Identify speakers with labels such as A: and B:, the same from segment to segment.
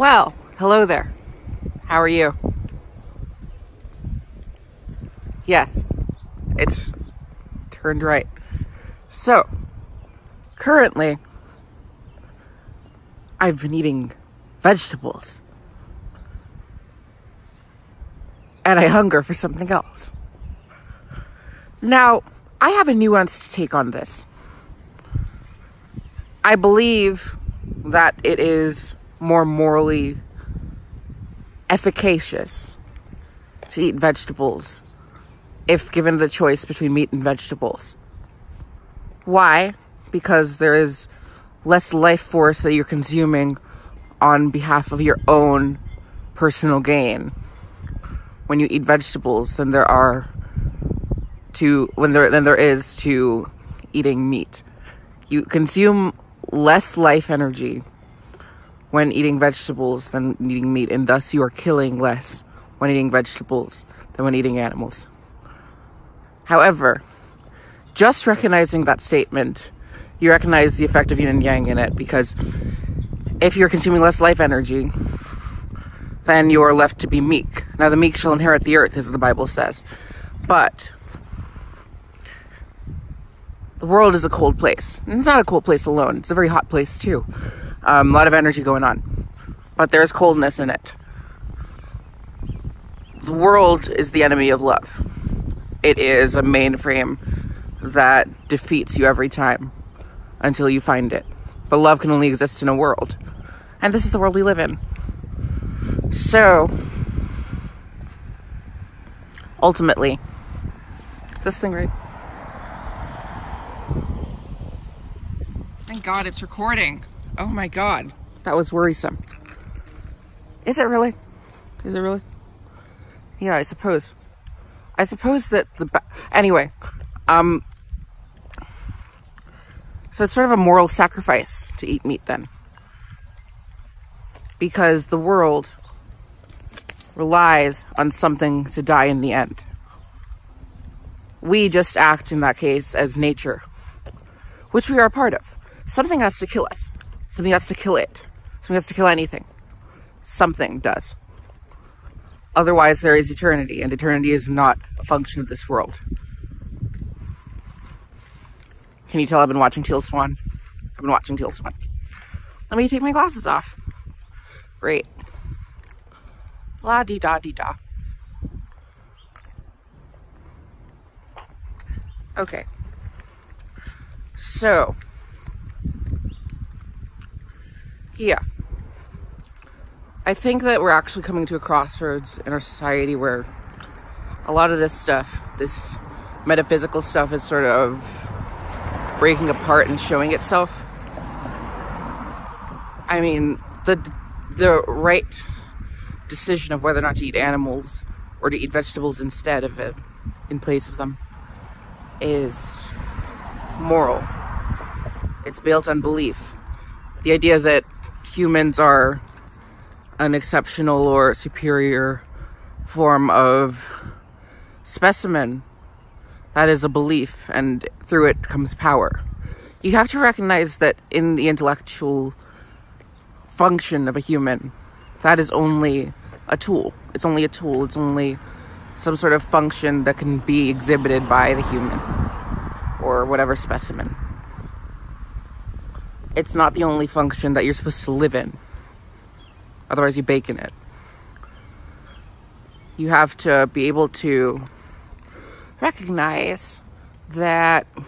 A: Well, hello there. How are you? Yes, it's turned right. So, currently, I've been eating vegetables. And I hunger for something else. Now, I have a nuanced take on this. I believe that it is more morally efficacious to eat vegetables if given the choice between meat and vegetables. Why? Because there is less life force that you're consuming on behalf of your own personal gain when you eat vegetables than there is to eating meat. You consume less life energy when eating vegetables than eating meat, and thus you are killing less when eating vegetables than when eating animals. However, just recognizing that statement, you recognize the effect of yin and yang in it, because if you're consuming less life energy, then you are left to be meek. Now, the meek shall inherit the earth, as the Bible says. But the world is a cold place. And it's not a cold place alone. It's a very hot place, too. A lot of energy going on. But there's coldness in it. The world is the enemy of love. It is a mainframe that defeats you every time until you find it. But love can only exist in a world. And this is the world we live in. So, ultimately, is this thing right? Thank God it's recording. Oh my God, that was worrisome. Is it really? Is it really? Yeah, I suppose. I suppose that anyway, so it's sort of a moral sacrifice to eat meat then. Because the world relies on something to die in the end. We just act in that case as nature, which we are a part of. Something has to kill us. Something has to kill it. Something has to kill anything. Something does. Otherwise, there is eternity, and eternity is not a function of this world. Can you tell I've been watching Teal Swan? I've been watching Teal Swan. Let me take my glasses off. Great. La-dee-da-dee-da. Okay. So, yeah. I think that we're actually coming to a crossroads in our society where a lot of this stuff, this metaphysical stuff, is sort of breaking apart and showing itself. I mean, the right decision of whether or not to eat animals or to eat vegetables instead of it, in place of them, is moral. It's built on belief. The idea that humans are an exceptional or superior form of specimen, that is a belief, and through it comes power. You have to recognize that in the intellectual function of a human, that is only a tool. It's only a tool. It's only some sort of function that can be exhibited by the human or whatever specimen. It's not the only function that you're supposed to live in. Otherwise, you bake in it. You have to be able to recognize that. You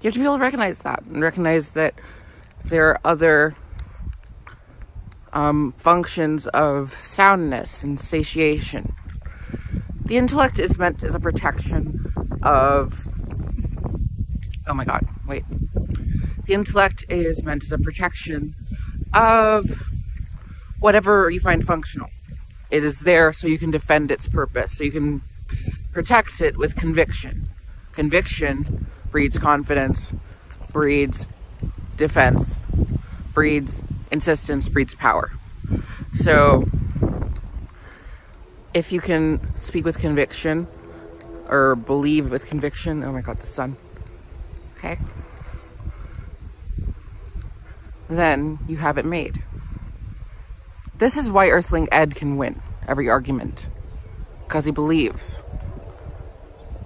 A: have to be able to recognize that, and recognize that there are other functions of soundness and satiation. The intellect is meant as a protection of... Oh my God, wait. The intellect is meant as a protection of whatever you find functional. It is there so you can defend its purpose, so you can protect it with conviction. Conviction breeds confidence, breeds defense, breeds insistence, breeds power. So, if you can speak with conviction, or believe with conviction, oh my God, the sun. Okay. then you have it made. This is why Earthling Ed can win every argument. Because he believes.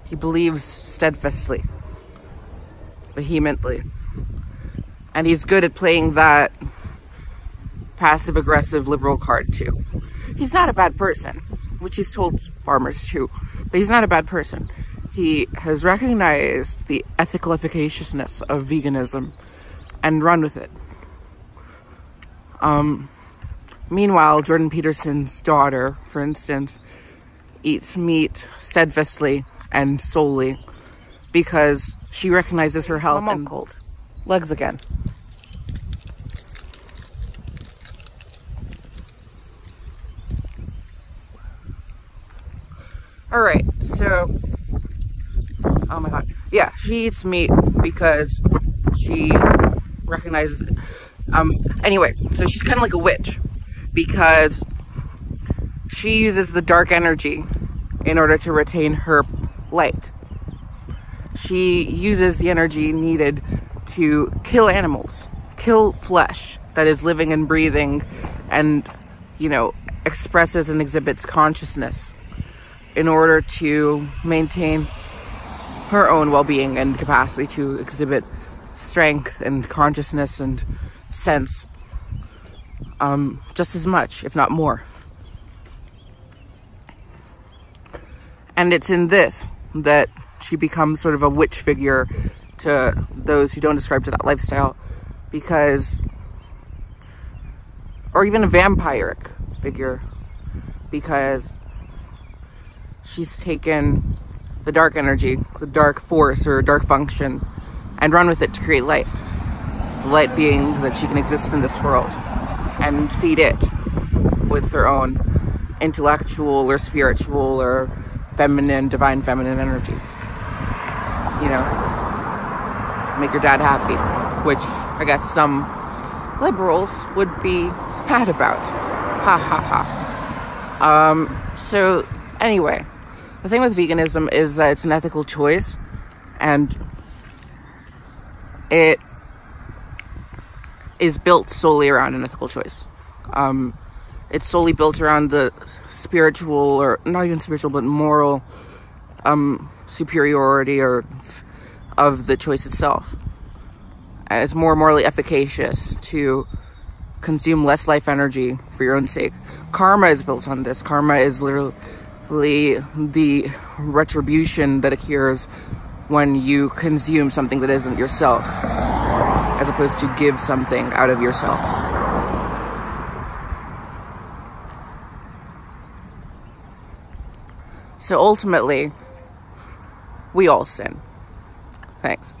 A: He believes steadfastly. Vehemently. And he's good at playing that passive-aggressive liberal card too. He's not a bad person, which he's told farmers too, but he's not a bad person. He has recognized the ethical efficaciousness of veganism and run with it. Meanwhile, Jordan Peterson's daughter, for instance, eats meat steadfastly and solely because she recognizes her health and cold. Legs again. Alright, so, oh my god, yeah, she eats meat because she recognizes it. Anyway, so she's kind of like a witch because she uses the dark energy in order to retain her light. She uses the energy needed to kill animals, kill flesh that is living and breathing and, you know, expresses and exhibits consciousness in order to maintain her own well-being and capacity to exhibit strength and consciousness and sense just as much, if not more. And it's in this that she becomes sort of a witch figure to those who don't ascribe to that lifestyle, because, or even a vampiric figure, because she's taken the dark energy, the dark force or dark function, and run with it to create light. The light being that she can exist in this world and feed it with her own intellectual or spiritual or feminine, divine feminine energy. You know, make your dad happy, which I guess some liberals would be mad about. Ha ha ha. So anyway, the thing with veganism is that it's an ethical choice, and it is built solely around an ethical choice. It's solely built around the spiritual, or not even spiritual, but moral superiority or of the choice itself. And it's more morally efficacious to consume less life energy for your own sake. Karma is built on this. Karma is literally the retribution that occurs when you consume something that isn't yourself, as opposed to give something out of yourself. So ultimately, we all sin. Thanks.